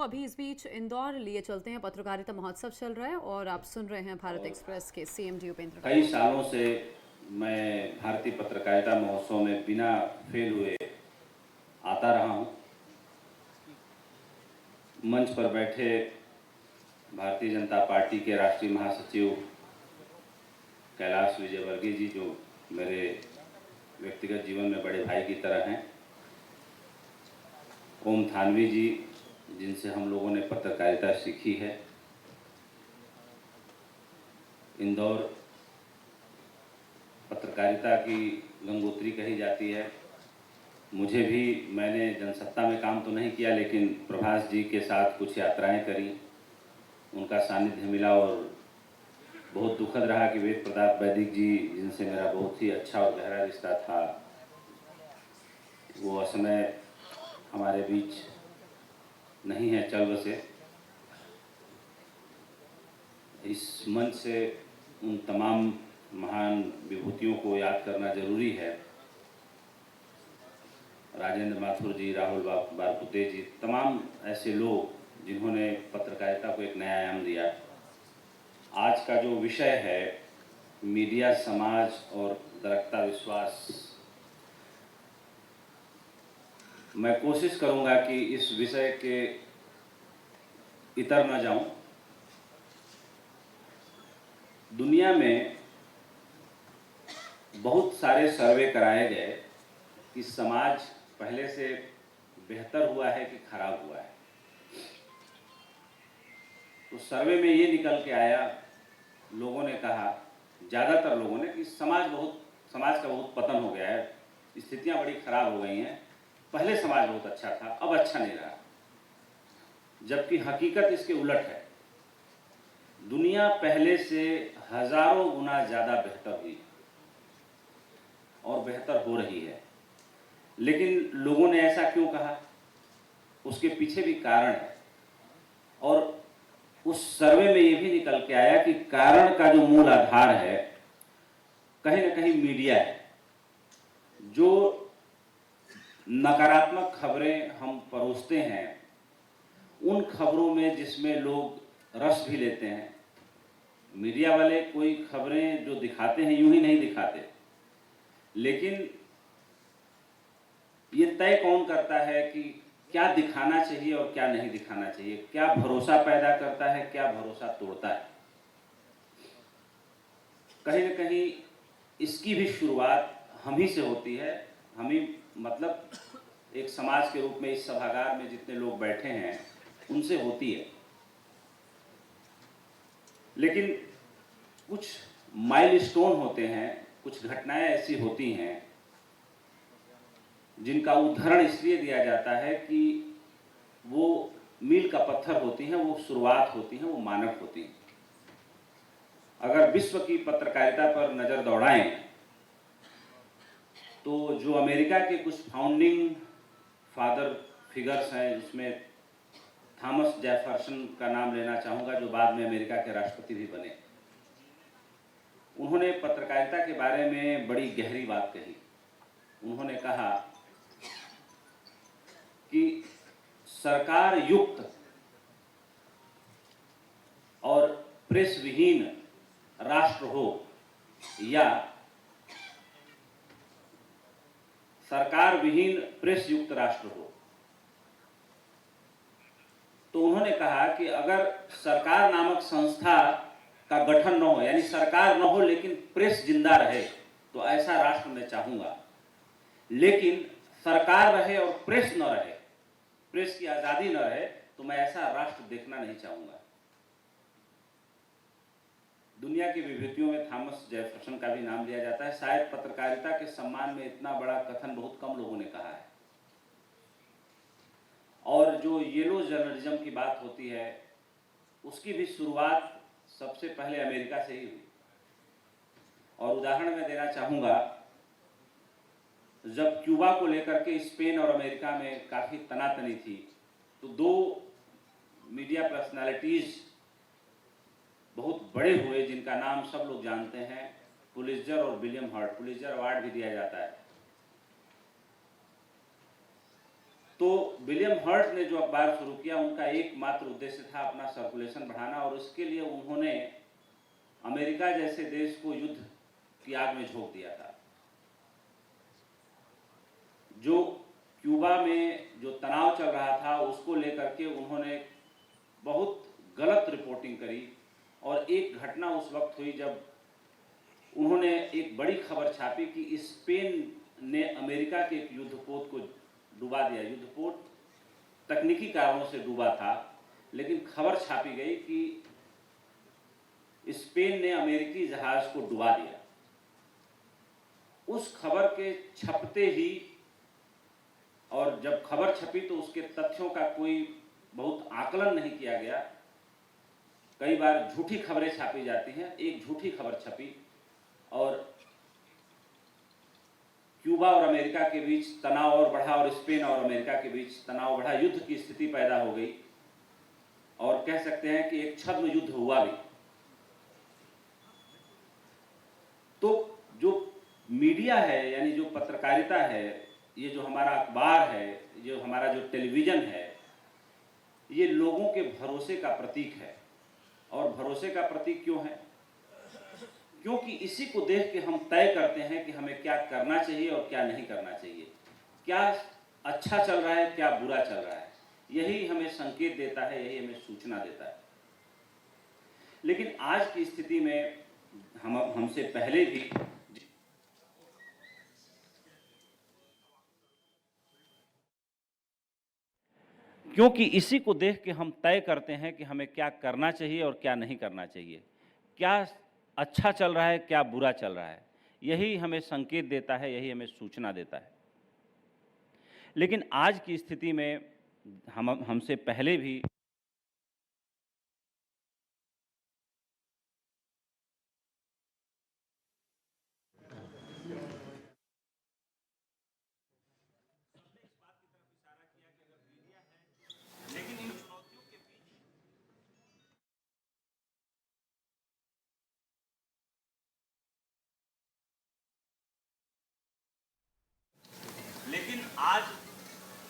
अभी इस बीच इंदौर लिए चलते हैं। पत्रकारिता महोत्सव चल रहा है और आप सुन रहे हैं भारत एक्सप्रेस के सीएमडी उपेंद्र। कई सालों से मैं भारतीय पत्रकारिता महोत्सव में बिना फेल हुए आता रहा हूं। मंच पर बैठे भारतीय जनता पार्टी के राष्ट्रीय महासचिव कैलाश विजयवर्गीय जी, जो मेरे व्यक्तिगत जीवन में बड़े भाई की तरह हैं, ओम थानवी जी, जिनसे हम लोगों ने पत्रकारिता सीखी है, इंदौर पत्रकारिता की गंगोत्री कही जाती है। मुझे भी, मैंने जनसत्ता में काम तो नहीं किया, लेकिन प्रभास जी के साथ कुछ यात्राएं करी, उनका सानिध्य मिला और बहुत दुखद रहा कि वेद प्रताप वैदिक जी, जिनसे मेरा बहुत ही अच्छा और गहरा रिश्ता था, वो असमय हमारे बीच नहीं है, चल बसे। इस मंच से उन तमाम महान विभूतियों को याद करना जरूरी है। राजेंद्र माथुर जी, राहुल बारपुते जी, तमाम ऐसे लोग जिन्होंने पत्रकारिता को एक नया आयाम दिया। आज का जो विषय है, मीडिया, समाज और दरकता विश्वास, मैं कोशिश करूंगा कि इस विषय के इतर न जाऊं। दुनिया में बहुत सारे सर्वे कराए गए कि समाज पहले से बेहतर हुआ है कि खराब हुआ है। तो सर्वे में ये निकल के आया, लोगों ने कहा, ज़्यादातर लोगों ने, कि समाज का बहुत पतन हो गया है, स्थितियां बड़ी खराब हो गई हैं। पहले समाज बहुत अच्छा था, अब अच्छा नहीं रहा। जबकि हकीकत इसके उलट है। दुनिया पहले से हजारों गुना ज़्यादा बेहतर हुई और बेहतर हो रही है। लेकिन लोगों ने ऐसा क्यों कहा, उसके पीछे भी कारण है। और उस सर्वे में ये भी निकल के आया कि कारण का जो मूल आधार है, कहीं ना कहीं मीडिया है। जो नकारात्मक खबरें हम परोसते हैं, उन खबरों में जिसमें लोग रस भी लेते हैं, मीडिया वाले कोई खबरें जो दिखाते हैं यूं ही नहीं दिखाते, लेकिन ये तय कौन करता है कि क्या दिखाना चाहिए और क्या नहीं दिखाना चाहिए, क्या भरोसा पैदा करता है, क्या भरोसा तोड़ता है। कहीं ना कहीं इसकी भी शुरुआत हम ही से होती है। हम ही, मतलब एक समाज के रूप में इस सभागार में जितने लोग बैठे हैं उनसे होती है। लेकिन कुछ माइलस्टोन होते हैं, कुछ घटनाएं ऐसी होती हैं जिनका उदाहरण इसलिए दिया जाता है कि वो मील का पत्थर होती हैं, वो शुरुआत होती हैं, वो मानक होती हैं। अगर विश्व की पत्रकारिता पर नजर दौड़ाएं तो जो अमेरिका के कुछ फाउंडिंग फादर फिगर्स हैं, जिसमें थॉमस जेफरसन का नाम लेना चाहूँगा, जो बाद में अमेरिका के राष्ट्रपति भी बने, उन्होंने पत्रकारिता के बारे में बड़ी गहरी बात कही। उन्होंने कहा कि सरकार युक्त और प्रेस विहीन राष्ट्र हो या सरकार विहीन प्रेस युक्त राष्ट्र हो, तो उन्होंने कहा कि अगर सरकार नामक संस्था का गठन न हो, यानी सरकार न हो लेकिन प्रेस जिंदा रहे, तो ऐसा राष्ट्र मैं चाहूंगा। लेकिन सरकार रहे और प्रेस न रहे, प्रेस की आजादी न रहे, तो मैं ऐसा राष्ट्र देखना नहीं चाहूंगा। दुनिया की विभूतियों में थॉमस जेफरसन का भी नाम लिया जाता है। शायद पत्रकारिता के सम्मान में इतना बड़ा कथन बहुत कम लोगों ने कहा है। और जो येलो जर्नलिज्म की बात होती है, उसकी भी शुरुआत सबसे पहले अमेरिका से ही हुई। और उदाहरण मैं देना चाहूँगा, जब क्यूबा को लेकर के स्पेन और अमेरिका में काफ़ी तनातनी थी, तो दो मीडिया पर्सनालिटीज़ बहुत बड़े हुए, जिनका नाम सब लोग जानते हैं, पुलित्जर और विलियम हर्ट। पुलित्जर अवार्ड भी दिया जाता है। तो विलियम हर्ट ने जो अखबार शुरू किया, उनका एकमात्र उद्देश्य था अपना सर्कुलेशन बढ़ाना, और उसके लिए उन्होंने अमेरिका जैसे देश को युद्ध की आग में झोंक दिया था। जो क्यूबा में जो तनाव चल रहा था उसको लेकर के उन्होंने बहुत गलत रिपोर्टिंग करी, और एक घटना उस वक्त हुई जब उन्होंने एक बड़ी खबर छापी कि स्पेन ने अमेरिका के एक युद्धपोत को डुबा दिया। युद्धपोत तकनीकी कारणों से डूबा था, लेकिन खबर छापी गई कि स्पेन ने अमेरिकी जहाज को डुबा दिया। उस खबर के छपते ही, और जब खबर छपी तो उसके तथ्यों का कोई बहुत आकलन नहीं किया गया। कई बार झूठी खबरें छापी जाती हैं। एक झूठी खबर छपी और क्यूबा और अमेरिका के बीच तनाव और बढ़ा, और स्पेन और अमेरिका के बीच तनाव बढ़ा, युद्ध की स्थिति पैदा हो गई, और कह सकते हैं कि एक छद्म युद्ध हुआ भी। तो जो मीडिया है, यानी जो पत्रकारिता है, ये जो हमारा अखबार है, जो हमारा जो टेलीविज़न है, ये लोगों के भरोसे का प्रतीक है। और भरोसे का प्रतीक क्यों है? क्योंकि इसी को देख के हम तय करते हैं कि हमें क्या करना चाहिए और क्या नहीं करना चाहिए, क्या अच्छा चल रहा है, क्या बुरा चल रहा है। यही हमें संकेत देता है, यही हमें सूचना देता है। लेकिन आज की स्थिति में हमसे पहले भी क्योंकि इसी को देख के हम तय करते हैं कि हमें क्या करना चाहिए और क्या नहीं करना चाहिए, क्या अच्छा चल रहा है, क्या बुरा चल रहा है। यही हमें संकेत देता है, यही हमें सूचना देता है। लेकिन आज की स्थिति में हमसे पहले भी लेकिन आज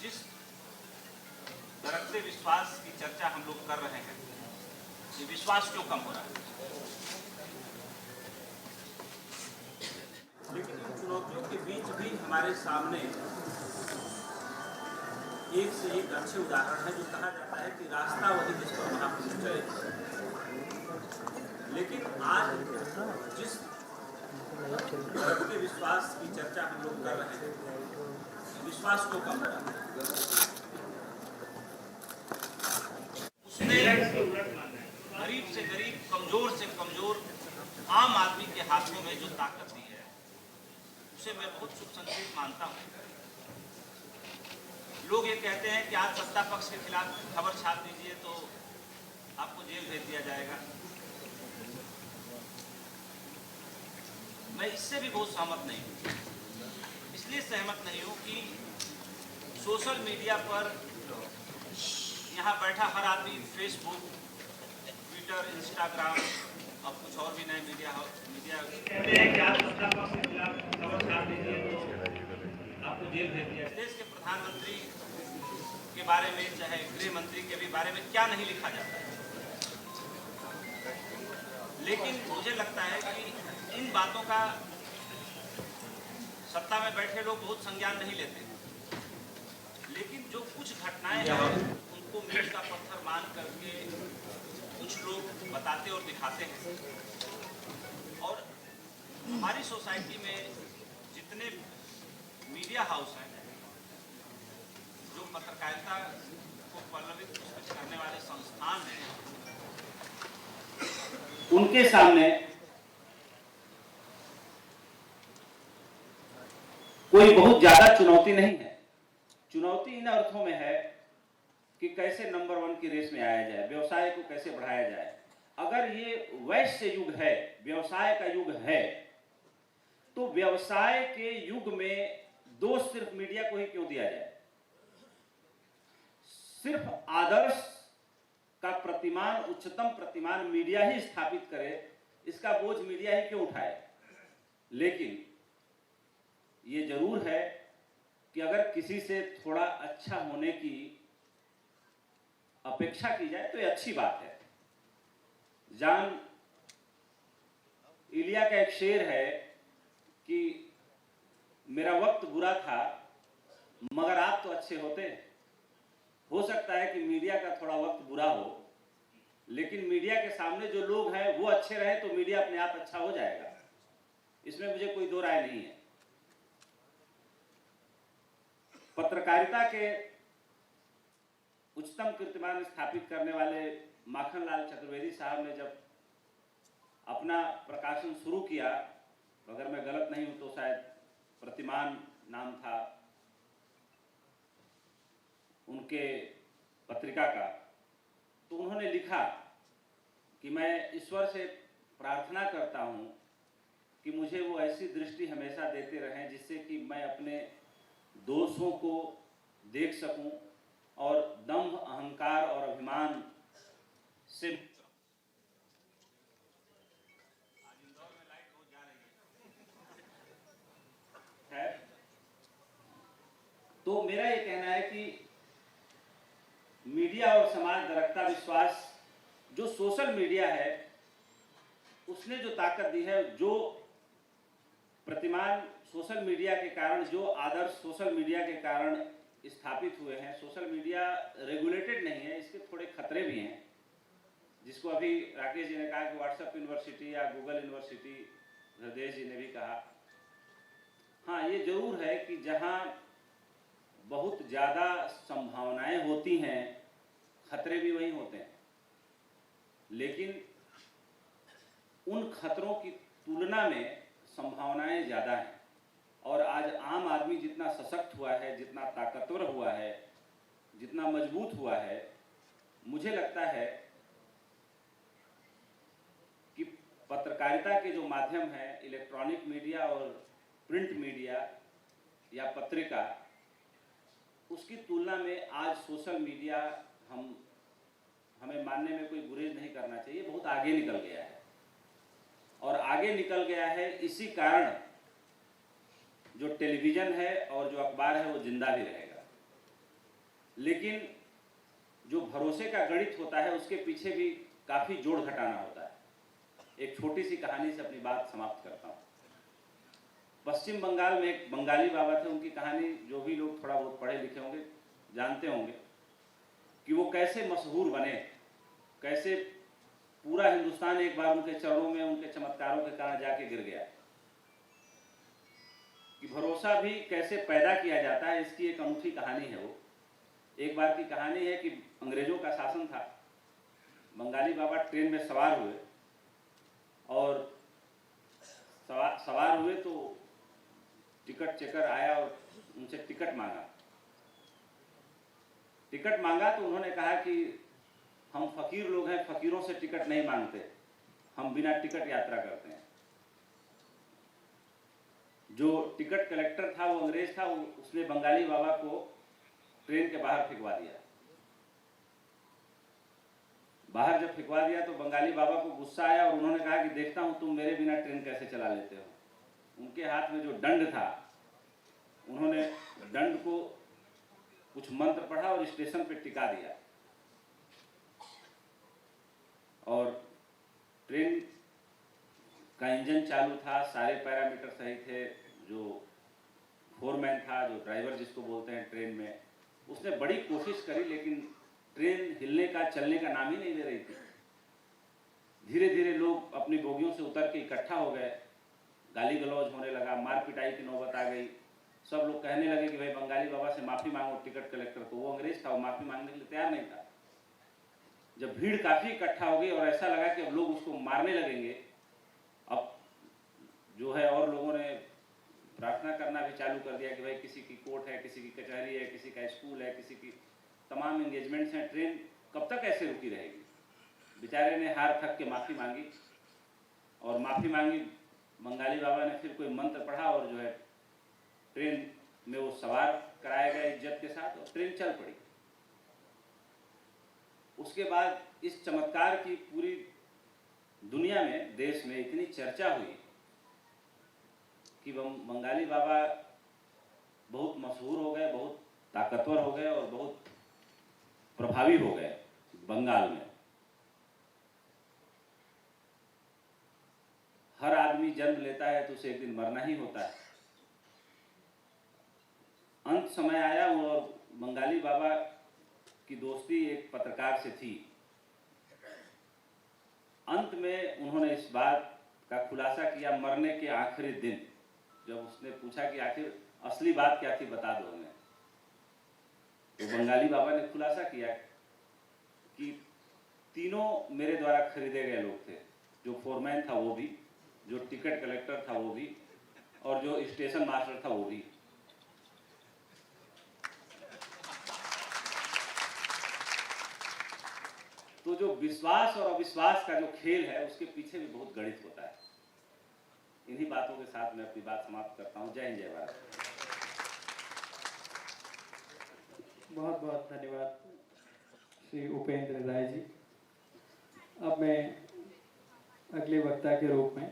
जिस दरकते विश्वास की चर्चा हम लोग कर रहे हैं, ये विश्वास क्यों कम हो रहा है? लेकिन इन चुनौतियों के बीच भी हमारे सामने एक से एक अच्छे उदाहरण है, जो कहा जाता है कि रास्ता वही जिस पर महापुरुष चले। लेकिन आज जिस दरकते विश्वास की चर्चा हम लोग कर रहे हैं, विश्वास को कम हो रहा है। उसने गरीब से गरीब, कमजोर से कमजोर आम आदमी के हाथों में जो ताकत दी है, उसे मैं बहुत शुभ संकेत मानता हूं। लोग ये कहते हैं कि आज सत्ता पक्ष के खिलाफ खबर छाप दीजिए तो आपको जेल भेज दिया जाएगा। मैं इससे भी बहुत सहमत नहीं हूं। इसलिए सहमत नहीं हूं कि सोशल मीडिया पर यहाँ बैठा हर आदमी फेसबुक, ट्विटर, इंस्टाग्राम, अब कुछ और भी नए मीडिया कहते हैं कि आप सत्ता पक्ष के खिलाफ खबर छाप दीजिए तो आपको जेल भेज दिया। देश के प्रधानमंत्री के बारे में, चाहे गृह मंत्री के भी बारे में क्या नहीं लिखा जाता है। लेकिन मुझे लगता है कि इन बातों का सत्ता में बैठे लोग बहुत संज्ञान नहीं लेते। लेकिन जो कुछ घटनाएं हैं, उनको मील का पत्थर मान करके कुछ लोग बताते और दिखाते हैं। और हमारी सोसाइटी में जितने मीडिया हाउस हैं, जो पत्रकारिता को पल्लवित करने वाले संस्थान हैं, उनके सामने कोई बहुत ज्यादा चुनौती नहीं है। चुनौती इन अर्थों में है कि कैसे नंबर 1 की रेस में आया जाए, व्यवसाय को कैसे बढ़ाया जाए। अगर ये वैश्य युग है, व्यवसाय का युग है, तो व्यवसाय के युग में दोष सिर्फ मीडिया को ही क्यों दिया जाए? सिर्फ आदर्श का प्रतिमान, उच्चतम प्रतिमान मीडिया ही स्थापित करे, इसका बोझ मीडिया ही क्यों उठाए? लेकिन ये जरूर है कि अगर किसी से थोड़ा अच्छा होने की अपेक्षा की जाए तो ये अच्छी बात है। जान इलिया का एक शेर है कि मेरा वक्त बुरा था मगर आप तो अच्छे होते। हो सकता है कि मीडिया का थोड़ा वक्त बुरा हो, लेकिन मीडिया के सामने जो लोग हैं वो अच्छे रहे तो मीडिया अपने आप अच्छा हो जाएगा, इसमें मुझे कोई दो राय नहीं है। पत्रकारिता के उच्चतम कीर्तिमान स्थापित करने वाले माखनलाल चतुर्वेदी साहब ने जब अपना प्रकाशन शुरू किया, अगर मैं गलत नहीं हूं तो शायद प्रतिमान नाम था उनके पत्रिका का, तो उन्होंने लिखा कि मैं ईश्वर से प्रार्थना करता हूं कि मुझे वो ऐसी दृष्टि हमेशा देते रहें जिससे कि मैं अपने दोषों को देख सकूं और दंभ, अहंकार और अभिमान से है। तो मेरा ये कहना है कि मीडिया और समाज दरकता विश्वास जो सोशल मीडिया है उसने जो ताकत दी है, जो प्रतिमान सोशल मीडिया के कारण, जो आदर्श सोशल मीडिया के कारण स्थापित हुए हैं। सोशल मीडिया रेगुलेटेड नहीं है, इसके थोड़े खतरे भी हैं, जिसको अभी राकेश जी ने कहा कि व्हाट्सएप यूनिवर्सिटी या गूगल यूनिवर्सिटी, हृदय जी ने भी कहा। हाँ, ये जरूर है कि जहाँ बहुत ज़्यादा संभावनाएं होती हैं खतरे भी वहीं होते हैं, लेकिन उन खतरों की तुलना में संभावनाएं ज़्यादा हैं। और आज आम आदमी जितना सशक्त हुआ है, जितना ताकतवर हुआ है, जितना मजबूत हुआ है, मुझे लगता है कि पत्रकारिता के जो माध्यम हैं, इलेक्ट्रॉनिक मीडिया और प्रिंट मीडिया या पत्रिका, उसकी तुलना में आज सोशल मीडिया हमें मानने में कोई गुरेज नहीं करना चाहिए, बहुत आगे निकल गया है। और आगे निकल गया है इसी कारण जो टेलीविज़न है और जो अखबार है वो जिंदा भी रहेगा, लेकिन जो भरोसे का गणित होता है उसके पीछे भी काफ़ी जोड़ घटाना होता है। एक छोटी सी कहानी से अपनी बात समाप्त करता हूँ। पश्चिम बंगाल में एक बंगाली बाबा थे, उनकी कहानी जो भी लोग थोड़ा बहुत पढ़े लिखे होंगे जानते होंगे कि वो कैसे मशहूर बने, कैसे पूरा हिंदुस्तान एक बार उनके चरणों में, उनके चमत्कारों के कारण जाके गिर गया। कि भरोसा भी कैसे पैदा किया जाता है, इसकी एक अनूठी कहानी है। वो एक बार की कहानी है कि अंग्रेजों का शासन था, बंगाली बाबा ट्रेन में सवार हुए और सवार हुए तो टिकट चेकर आया और उनसे टिकट मांगा। टिकट मांगा तो उन्होंने कहा कि हम फकीर लोग हैं, फकीरों से टिकट नहीं मांगते, हम बिना टिकट यात्रा करते हैं। जो टिकट कलेक्टर था वो अंग्रेज था, उसने बंगाली बाबा को ट्रेन के बाहर फेंकवा दिया। बाहर जब फेंकवा दिया तो बंगाली बाबा को गुस्सा आया और उन्होंने कहा कि देखता हूं तुम मेरे बिना ट्रेन कैसे चला लेते हो। उनके हाथ में जो दंड था, उन्होंने दंड को कुछ मंत्र पढ़ा और स्टेशन पे टिका दिया और ट्रेन का इंजन चालू था, सारे पैरामीटर सही थे। जो फोरमैन था, जो ड्राइवर जिसको बोलते हैं ट्रेन में, उसने बड़ी कोशिश करी लेकिन ट्रेन हिलने का, चलने का नाम ही नहीं ले रही थी। धीरे धीरे लोग अपनी बोगियों से उतर के इकट्ठा हो गए, गाली गलौज होने लगा, मार पिटाई की नौबत आ गई। सब लोग कहने लगे कि भाई बंगाली बाबा से माफ़ी मांगो, टिकट कलेक्टर को। वो अंग्रेज था, वो माफ़ी मांगने के लिए तैयार नहीं था। जब भीड़ काफ़ी इकट्ठा हो गई और ऐसा लगा कि अब लोग उसको मारने लगेंगे, अब जो है और लोगों ने प्रार्थना करना भी चालू कर दिया कि भाई किसी की कोर्ट है, किसी की कचहरी है, किसी का स्कूल है, किसी की तमाम एंगेजमेंट्स हैं, ट्रेन कब तक ऐसे रुकी रहेगी। बेचारे ने हार थक के माफ़ी मांगी और माफ़ी मांगी। बंगाली बाबा ने फिर कोई मंत्र पढ़ा और जो है ट्रेन में वो सवार कराया गया इज्जत के साथ और ट्रेन चल पड़ी। उसके बाद इस चमत्कार की पूरी दुनिया में, देश में इतनी चर्चा हुई कि बंगाली बाबा बहुत मशहूर हो गए, बहुत ताकतवर हो गए और बहुत प्रभावी हो गए बंगाल में। हर आदमी जन्म लेता है तो उसे एक दिन मरना ही होता है। अंत समय आया और बंगाली बाबा की दोस्ती एक पत्रकार से थी। अंत में उन्होंने इस बात का खुलासा किया मरने के आखिरी दिन, जब उसने पूछा कि आखिर असली बात क्या थी, बता दो हमें। तो बंगाली बाबा ने खुलासा किया कि तीनों मेरे द्वारा खरीदे गए लोग थे। जो फोरमैन था वो भी, जो टिकट कलेक्टर था वो भी, और जो स्टेशन मास्टर था वो भी। तो जो विश्वास और अविश्वास का जो खेल है उसके पीछे भी बहुत गणित होता है। इन्हीं बातों के साथ मैं अपनी बात समाप्त करता हूँ। जय हिंद, जय भारत। बहुत बहुत धन्यवाद श्री उपेंद्र राय जी। अब मैं अगले वक्ता के रूप में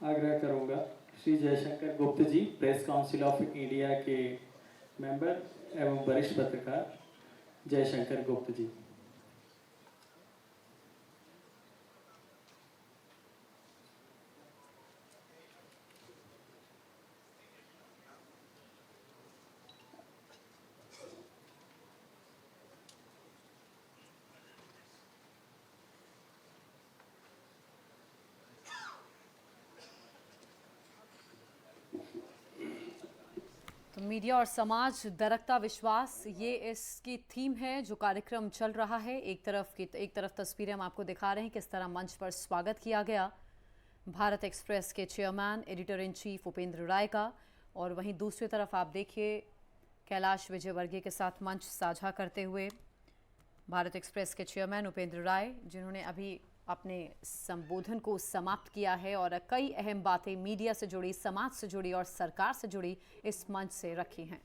आग्रह करूंगा श्री जयशंकर गुप्त जी, प्रेस काउंसिल ऑफ इंडिया के मेंबर एवं वरिष्ठ पत्रकार जयशंकर गुप्त जी। तो मीडिया और समाज, दरकता विश्वास, ये इसकी थीम है जो कार्यक्रम चल रहा है। एक तरफ तस्वीरें हम आपको दिखा रहे हैं किस तरह मंच पर स्वागत किया गया भारत एक्सप्रेस के chairman editor in chief Upendra Rai का, और वहीं दूसरी तरफ आप देखिए कैलाश विजयवर्गीय के साथ मंच साझा करते हुए भारत एक्सप्रेस के चेयरमैन उपेंद्र राय, जिन्होंने अभी अपने संबोधन को समाप्त किया है और कई अहम बातें मीडिया से जुड़ी, समाज से जुड़ी और सरकार से जुड़ी इस मंच से रखी हैं।